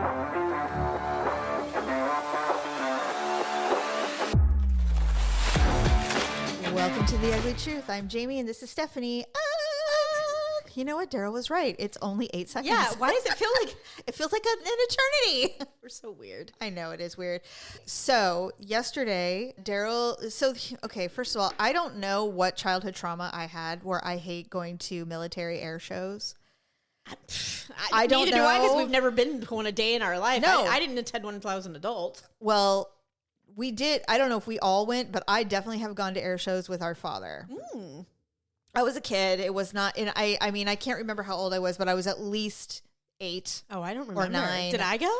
Welcome to The Ugly Truth. I'm Jamie and this is Stephanie. You know what? Daryl was right. It's only 8 seconds. Yeah, why does it feel like it feels like an eternity? We're so weird. I know, it is weird. So yesterday, Daryl, okay, first of all, I don't know what childhood trauma I had where I hate going to military air shows. I don't know. Because we've never been to one a day in our life. No. I didn't attend one until I was an adult. Well, we did. I don't know if we all went, but I definitely have gone to air shows with our father. I was a kid. It was not, and I mean, I can't remember how old I was, but I was at least 8. Oh, I don't remember. Or 9. Did I go?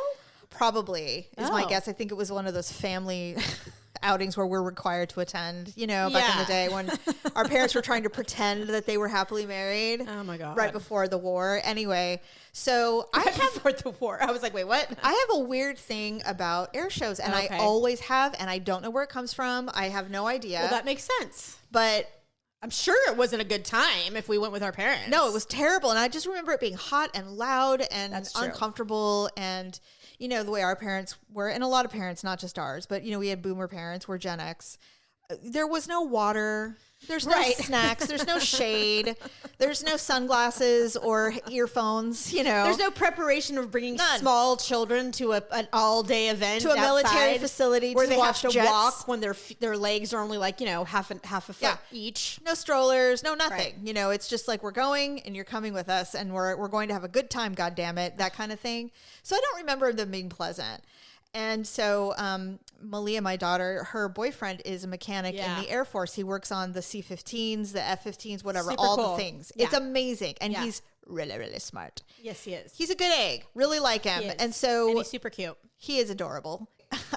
Probably is my guess. I think it was one of those family outings where we're required to attend, back in the day when our parents were trying to pretend that they were happily married. Oh my God. Right before the war. Anyway, so before the war. I was like, wait, what? I have a weird thing about air shows, and I always have, and I don't know where it comes from. I have no idea. Well, that makes sense. But I'm sure it wasn't a good time if we went with our parents. No, it was terrible. And I just remember it being hot and loud and uncomfortable. And, the way our parents were, and a lot of parents, not just ours, but, we had boomer parents, we're Gen X. There was no water. There's no snacks. There's no shade. There's no sunglasses or earphones, There's no preparation of bringing small children to an all-day event to a military facility where they have to jets. walk when their legs are only like, half a foot each. No strollers, no nothing. Right. It's just like, we're going and you're coming with us and we're going to have a good time, goddammit, that kind of thing. So I don't remember them being pleasant. And so Malia, my daughter, her boyfriend is a mechanic in the Air Force. He works on the C-15s, the F-15s, whatever, super all cool. the things. Yeah. It's amazing. And he's really, really smart. Yes, he is. He's a good egg. Really like him. And so and he's super cute. He is adorable.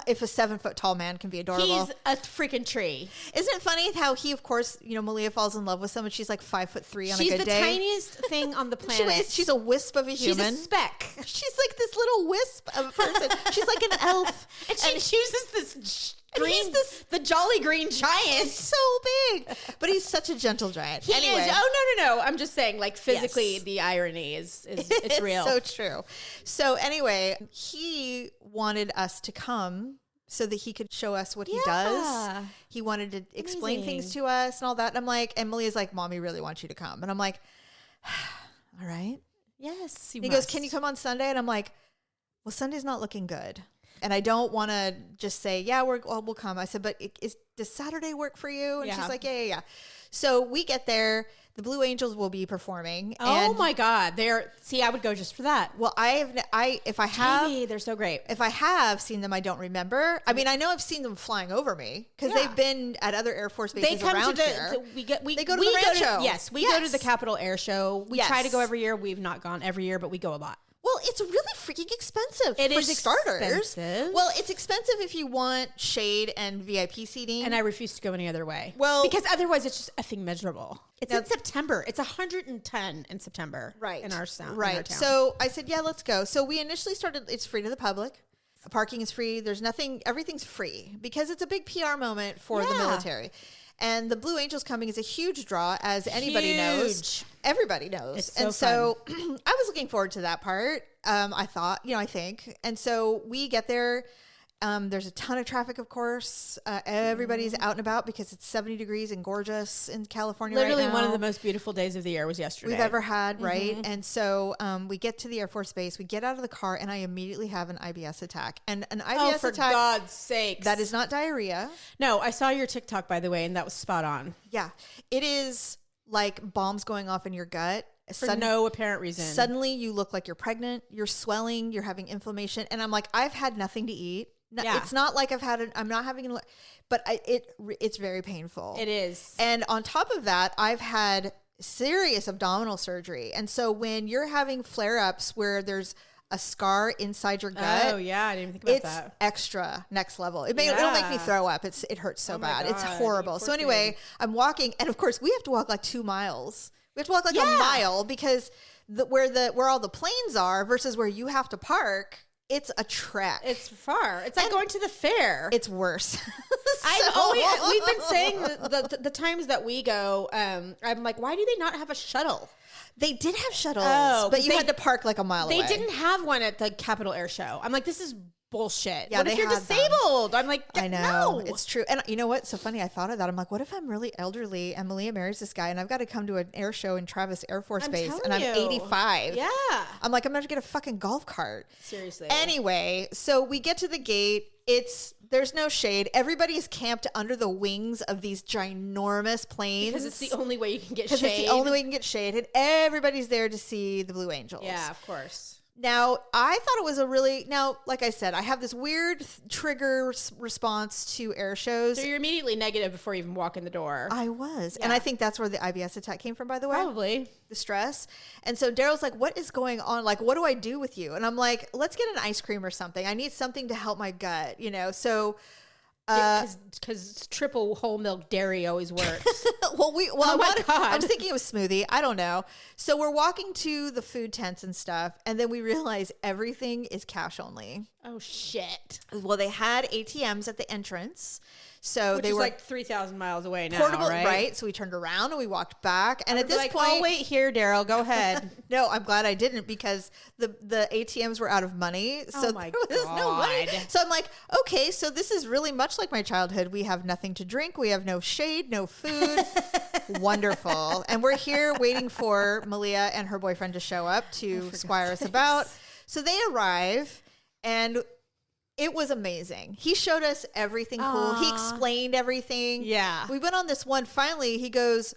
If a 7-foot tall man can be adorable. He's a freaking tree. Isn't it funny how he, of course, Malia falls in love with someone. She's like 5'3" on a good day. She's the tiniest thing on the planet. She's a wisp of a human. She's a speck. She's like this little wisp of a person. She's like an elf. And she chooses this green, the jolly green giant. He's so big. But he's such a gentle giant. He is. Oh, no. I'm just saying, like, physically, the irony is it's real. It's so true. So anyway, he wanted us to come so that he could show us what he does. He wanted to explain things to us and all that. And I'm like, and Malia's like, Mommy really wants you to come. And I'm like, all right. Yes. He goes, can you come on Sunday? And I'm like, well, Sunday's not looking good. And I don't want to just say, we'll come. I said, but does Saturday work for you? And she's like, yeah. So we get there. The Blue Angels will be performing. Oh my God. I would go just for that. Well, Jamie, they're so great. If I have seen them, I don't remember. I mean, I know I've seen them flying over me because they've been at other Air Force bases around here. They go to the ranch show. Yes, we go to the Capitol Air Show. We try to go every year. We've not gone every year, but we go a lot. Well, it's really freaking expensive. It is starters. Expensive. Well, it's expensive if you want shade and VIP seating. And I refuse to go any other way. Well, because otherwise it's just effing miserable. It's in September. It's 110 in September. Right. In our town. Right. In our town. So I said, let's go. So we initially started, it's free to the public. Parking is free. There's nothing, everything's free because it's a big PR moment for the military. And the Blue Angels coming is a huge draw, as anybody knows. Everybody knows. It's so I was looking forward to that part. I think. And so we get there. There's a ton of traffic, of course. Everybody's out and about because it's 70 degrees and gorgeous in California Literally right now. one of the most beautiful days of the year was yesterday. We've ever had, right? And so we get to the Air Force Base. We get out of the car, and I immediately have an IBS attack. And an IBS for attack... God's sakes. That is not diarrhea. No, I saw your TikTok, by the way, and that was spot on. Yeah. It is like bombs going off in your gut. For no apparent reason. Suddenly you look like you're pregnant. You're swelling. You're having inflammation. And I'm like, I've had nothing to eat. No, it's not like I'm not having, but it's very painful. It is. And on top of that, I've had serious abdominal surgery. And so when you're having flare-ups where there's a scar inside your gut. Oh yeah, I didn't even think about that. It's extra next level. It'll make me throw up. It hurts so bad. God, it's horrible. So anyway, I'm walking, and of course we have to walk like 2 miles. We have to walk like a mile because where all the planes are versus where you have to park. It's a trek. It's far. It's like going to the fair. It's worse. We've been saying the times that we go, I'm like, why do they not have a shuttle? They did have shuttles, but you had to park like a mile away. They didn't have one at the Capitol Air Show. I'm like, this is bullshit. Yeah, what if you're disabled? I'm like, I know. No. It's true. And you know what? So funny. I thought of that. I'm like, what if I'm really elderly and Malia marries this guy and I've got to come to an air show in Travis Air Force Base and I'm 85. Yeah. I'm like, I'm going to get a fucking golf cart. Seriously. Anyway, so we get to the gate. There's no shade. Everybody is camped under the wings of these ginormous planes. Because it's the only way you can get shade. Because it's the only way you can get shade. And everybody's there to see the Blue Angels. Yeah, of course. Now, I thought it was like I said, I have this weird trigger response to air shows. So you're immediately negative before you even walk in the door. I was. Yeah. And I think that's where the IBS attack came from, by the way. Probably. The stress. And so Daryl's like, what is going on? Like, what do I do with you? And I'm like, let's get an ice cream or something. I need something to help my gut, So... Because triple whole milk dairy always works. I was thinking of a smoothie. I don't know. So we're walking to the food tents and stuff, and then we realize everything is cash only. Oh shit! Well, they had ATMs at the entrance, so Which they is were like 3,000 miles away now. Portable, right? So we turned around and we walked back, and at this point, "Oh wait, here, Daryl, go ahead." No, I'm glad I didn't because the ATMs were out of money, so there was no money. So I'm like, okay, so this is really much like my childhood. We have nothing to drink, we have no shade, no food. Wonderful, and we're here waiting for Malia and her boyfriend to show up to squire us about. So they arrive, and it was amazing. He showed us everything cool. He explained everything. Yeah. We went on this one. Finally, he goes,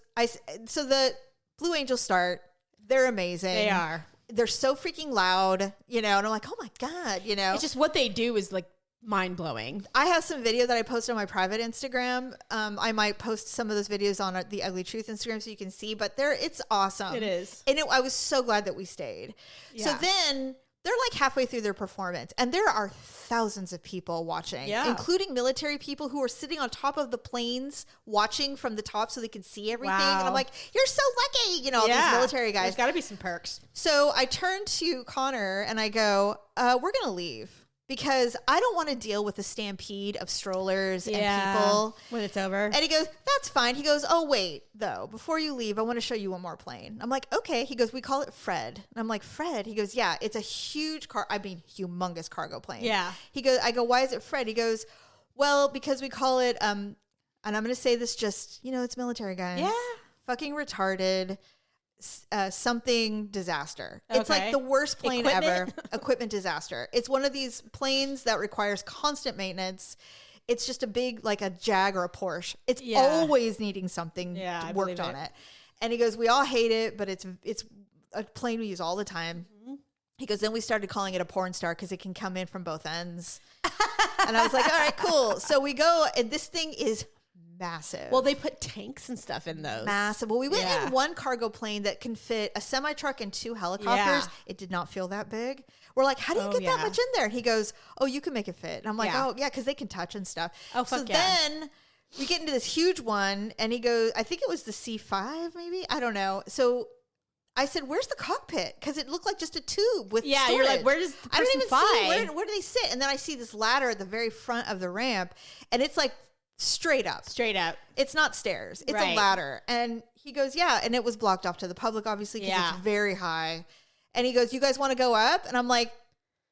so the Blue Angels start. They're amazing. They are. They're so freaking loud, and I'm like, oh my God, It's just what they do is like mind blowing. I have some video that I posted on my private Instagram. I might post some of those videos on the Ugly Truth Instagram so you can see, but it's awesome. It is. And I was so glad that we stayed. Yeah. So then they're like halfway through their performance and there are thousands of people watching, including military people who are sitting on top of the planes watching from the top so they can see everything. Wow. And I'm like, you're so lucky, all these military guys. There's got to be some perks. So I turn to Connor and I go, we're going to leave. Because I don't want to deal with a stampede of strollers and people. When it's over. And he goes, that's fine. He goes, oh, wait, though. Before you leave, I want to show you one more plane. I'm like, okay. He goes, we call it Fred. And I'm like, Fred? He goes, yeah, it's a huge humongous cargo plane. Yeah. He goes, I go, why is it Fred? He goes, well, because we call it, and I'm going to say this just, it's military guy. Yeah. Fucking retarded. Something disaster. Okay. It's like the worst plane ever. Equipment disaster. It's one of these planes that requires constant maintenance. It's just a big, like a Jag or a Porsche. It's always needing something worked on it. And he goes, we all hate it, but it's a plane we use all the time. Mm-hmm. He goes, then we started calling it a porn star because it can come in from both ends. And I was like, all right, cool. So we go, and this thing is massive. Well, they put tanks and stuff in those. Massive. Well, we went in one cargo plane that can fit a semi-truck and 2 helicopters. It did not feel that big. We're like, how do you get that much in there? And he goes, oh, you can make it fit. And I'm like, oh, yeah, because they can touch and stuff. Oh, fuck so then we get into this huge one, and he goes, I think it was the C5, maybe? I don't know. So I said, where's the cockpit? Because it looked like just a tube with storage. You're like, where does the person I don't even fly? see, where do they sit? And then I see this ladder at the very front of the ramp, and it's like, straight up. It's not stairs. It's a ladder. And he goes, yeah. And it was blocked off to the public, obviously, because it's very high. And he goes, you guys want to go up? And I'm like,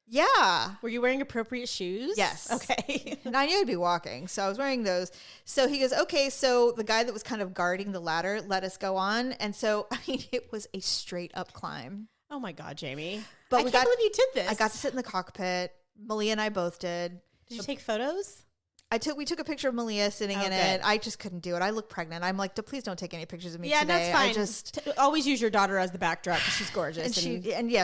yeah. Were you wearing appropriate shoes? Yes. Okay. And I knew I'd be walking, so I was wearing those. So he goes, okay. So the guy that was kind of guarding the ladder let us go on. And so, it was a straight up climb. Oh my God, Jamie. But I can't believe you did this. I got to sit in the cockpit. Malia and I both did. Did you take photos? We took a picture of Malia sitting in it. I just couldn't do it. I look pregnant. I'm like, please don't take any pictures of me today. Yeah, that's fine. Always use your daughter as the backdrop because she's gorgeous.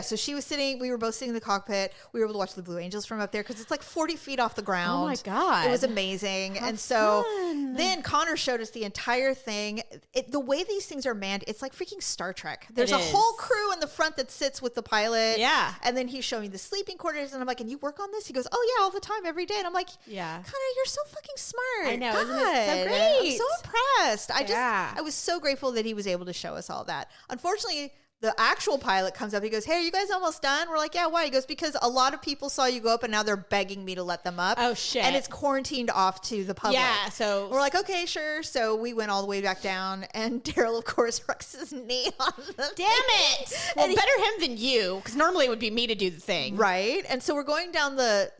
So she was sitting, we were both sitting in the cockpit. We were able to watch the Blue Angels from up there because it's like 40 feet off the ground. Oh my God. It was amazing. Then Connor showed us the entire thing. The way these things are manned, it's like freaking Star Trek. There's a whole crew in the front that sits with the pilot. Yeah. And then he's showing the sleeping quarters and I'm like, and you work on this? He goes, oh yeah, all the time, every day. And I'm like, Connor, you're so fucking smart. I know, God, isn't it so great? I'm so impressed. I was so grateful that he was able to show us all that. Unfortunately, the actual pilot comes up. He goes, hey, are you guys almost done? We're like, yeah, why? He goes, because a lot of people saw you go up and now they're begging me to let them up. Oh, shit. And it's quarantined off to the public. Yeah, so... We're like, okay, sure. So we went all the way back down and Daryl, of course, rocks his knee on the Damn it! Well, better him than you, because normally it would be me to do the thing. Right? And so we're going down the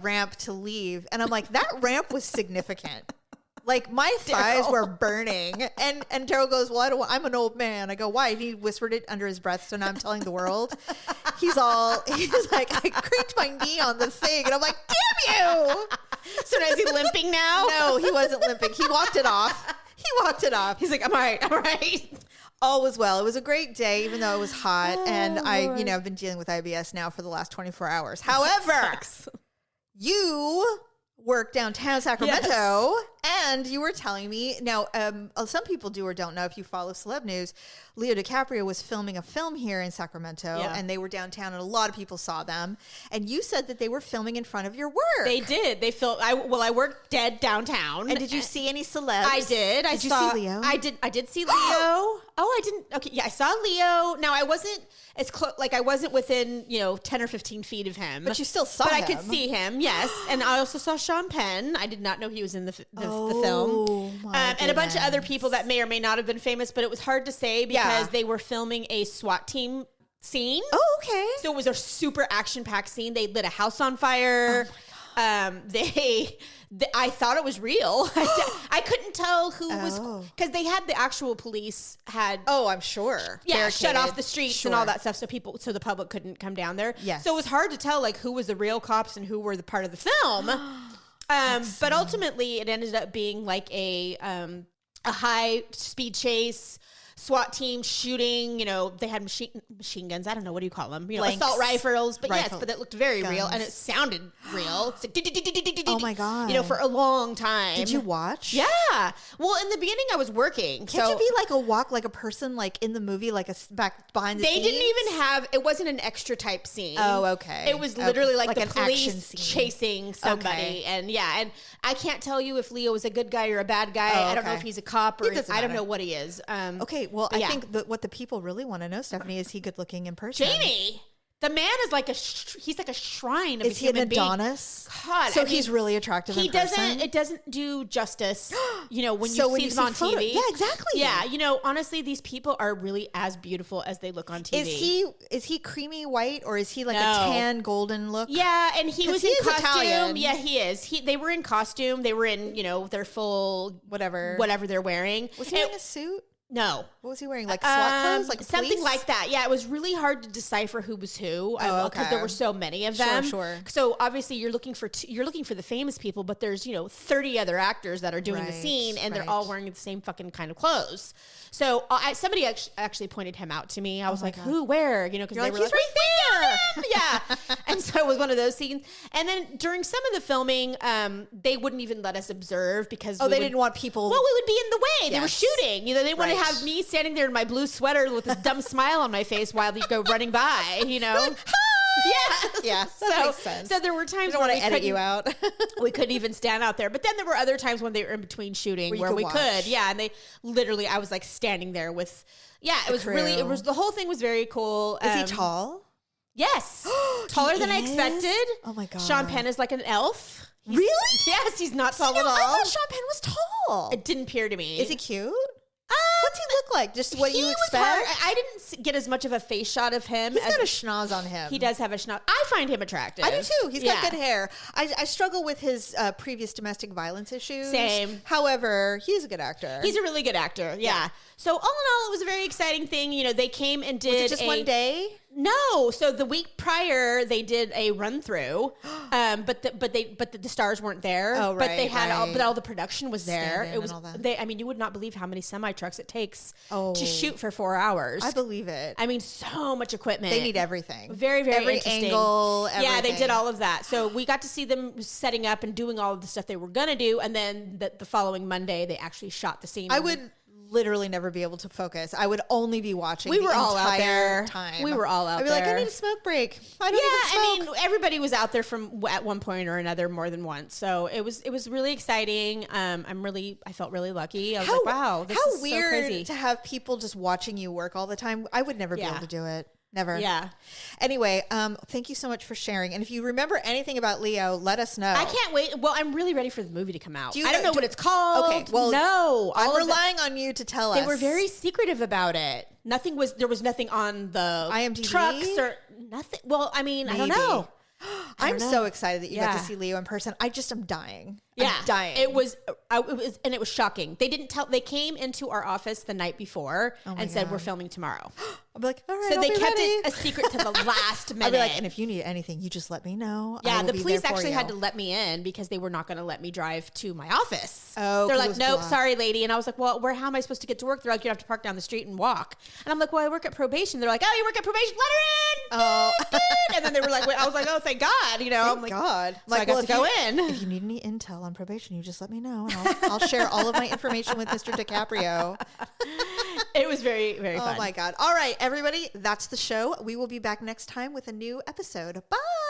ramp to leave. And I'm like, that ramp was significant. Like, my thighs were burning. And Daryl goes, well, I'm an old man. I go, why? And he whispered it under his breath, so now I'm telling the world. He's like, I creaked my knee on the thing. And I'm like, damn you! So now is he limping now? No, he wasn't limping. He walked it off. He's like, I'm all right. All was well. It was a great day, even though it was hot. And I've been dealing with IBS now for the last 24 hours. However, you work downtown Sacramento, and you were telling me now. Some people do or don't know if you follow celeb news. Leo DiCaprio was filming a film here in Sacramento, and they were downtown, and a lot of people saw them. And you said that they were filming in front of your work. They did. They filmed. I worked dead downtown. And did you see any celebs? I did. Did you see Leo? I did see Leo. Oh, I didn't. Okay, yeah, I saw Leo. Now I wasn't as close. Like I wasn't within 10 or 15 feet of him. But you still saw him. But I could see him. Yes, and I also saw Sean Penn. I did not know he was in the film. And a bunch of other people that may or may not have been famous, but it was hard to say because they were filming a SWAT team scene. Oh, okay. So it was a super action-packed scene. They lit a house on fire. Oh my God. I thought it was real. I couldn't tell who was, because they had the actual police had. Oh, I'm sure. Yeah, shut off the streets and all that stuff, so the public couldn't come down there. Yes. So it was hard to tell like who was the real cops and who were the part of the film. But ultimately, it ended up being like a high speed chase. SWAT team shooting, they had machine guns. I don't know. What do you call them? Assault rifles. But yes, but it looked very real and it sounded real. It's like, oh my God. For a long time. Did you watch? Yeah. Well, in the beginning I was working. Can't you be like a person like in the movie, like back behind the scenes? They didn't even have, it wasn't an extra type scene. Oh, okay. It was literally like the an police action scene. Chasing somebody. And and I can't tell you if Leo is a good guy or a bad guy. I don't know if he's a cop or I don't know what he is. Okay. Well, I think what the people really want to know, Stephanie, is he good looking in person? Jamie, the man is like he's like a shrine of is a human being. Is he an Adonis? God, so he's really attractive in person? It doesn't do justice, when you see them on TV. Yeah, exactly. Yeah, honestly, these people are really as beautiful as they look on TV. Is he creamy white or is he like a tan golden look? Yeah, and he was in costume. Italian. Yeah, he is. They were in costume. They were in, their full whatever they're wearing. Was he wearing a suit? No. What was he wearing? Like SWAT clothes? Like something like that. Yeah, it was really hard to decipher who was who because there were so many of them. Sure. So obviously you're looking for the famous people, but there's 30 other actors that are doing the scene, and they're all wearing the same fucking kind of clothes. So somebody actually pointed him out to me. I was like, God. Who, where? Because they were he's right there. Yeah. And so it was one of those scenes. And then during some of the filming, they wouldn't even let us observe because they didn't want people. Well, we would be in the way. Yes. They were shooting. They wanted to have me standing there in my blue sweater with this dumb smile on my face while they go running by. Like, yeah. That makes sense. So there were times where we couldn't edit you out. We couldn't even stand out there. But then there were other times when they were in between shooting where we could. Yeah, and they literally, I was like standing there with. Yeah, it was really. It was the whole thing was very cool. Is he tall? Yes, taller than I expected. Oh my God. Sean Penn is like an elf. Really? Yes, he's not tall at all. I thought Sean Penn was tall. It didn't appear to me. Is he cute? What's he look like? Just what you expect? I didn't get as much of a face shot of him. He's got a schnoz on him. He does have a schnoz. I find him attractive. I do too. He's got good hair. I struggle with his previous domestic violence issues. Same. However, he's a good actor. He's a really good actor. Yeah. So all in all, it was a very exciting thing. They came and did. Was it just one day? No. So the week prior, they did a run through, but the stars weren't there. Oh, right. But they had but all the production was there. It was. All that. You would not believe how many semi trucks it takes to shoot for 4 hours. I believe it. I mean, so much equipment. They need everything. Very, very every interesting. Angle. Everything. Yeah, they did all of that. So we got to see them setting up and doing all of the stuff they were gonna do, and then the following Monday they actually shot the scene. I would literally never be able to focus. I would only be watching. We were all out there. Time. We were all out there. I'd be like, I need a smoke break. I don't even smoke. I mean, everybody was out there at one point or another more than once. So it was really exciting. I felt really lucky. I was like, wow, this is weird so crazy to have people just watching you work all the time. I would never be able to do it. Never. Yeah. Anyway, thank you so much for sharing. And if you remember anything about Leo, let us know. I can't wait. Well, I'm really ready for the movie to come out. I don't know what it's called. Okay. Well, no. I'm relying on you to tell us. They were very secretive about it. There was nothing on the IMDb trucks or nothing. Well, I mean, I don't know. I'm so excited that you got to see Leo in person. I just am dying. Yeah, I'm dying. It was shocking. They didn't tell. They came into our office the night before and said we're filming tomorrow. I'll be like, all right. So they kept it a secret to the last minute. I'll be like, and if you need anything, you just let me know. Yeah, the police actually had to let me in because they were not going to let me drive to my office. Oh, they're like, nope, sorry, lady. And I was like, well, how am I supposed to get to work? They're like, you have to park down the street and walk. And I'm like, well, I work at probation. They're like, oh, you work at probation? Let her in. Oh, and then they were like, I was like, oh, thank God. You know, thank I'm like, God. So I got to go in. If you need any intel on probation, you just let me know, and I'll share all of my information with Mr. DiCaprio. It was very, very fun. Oh my God. All right, everybody, that's the show. We will be back next time with a new episode. Bye.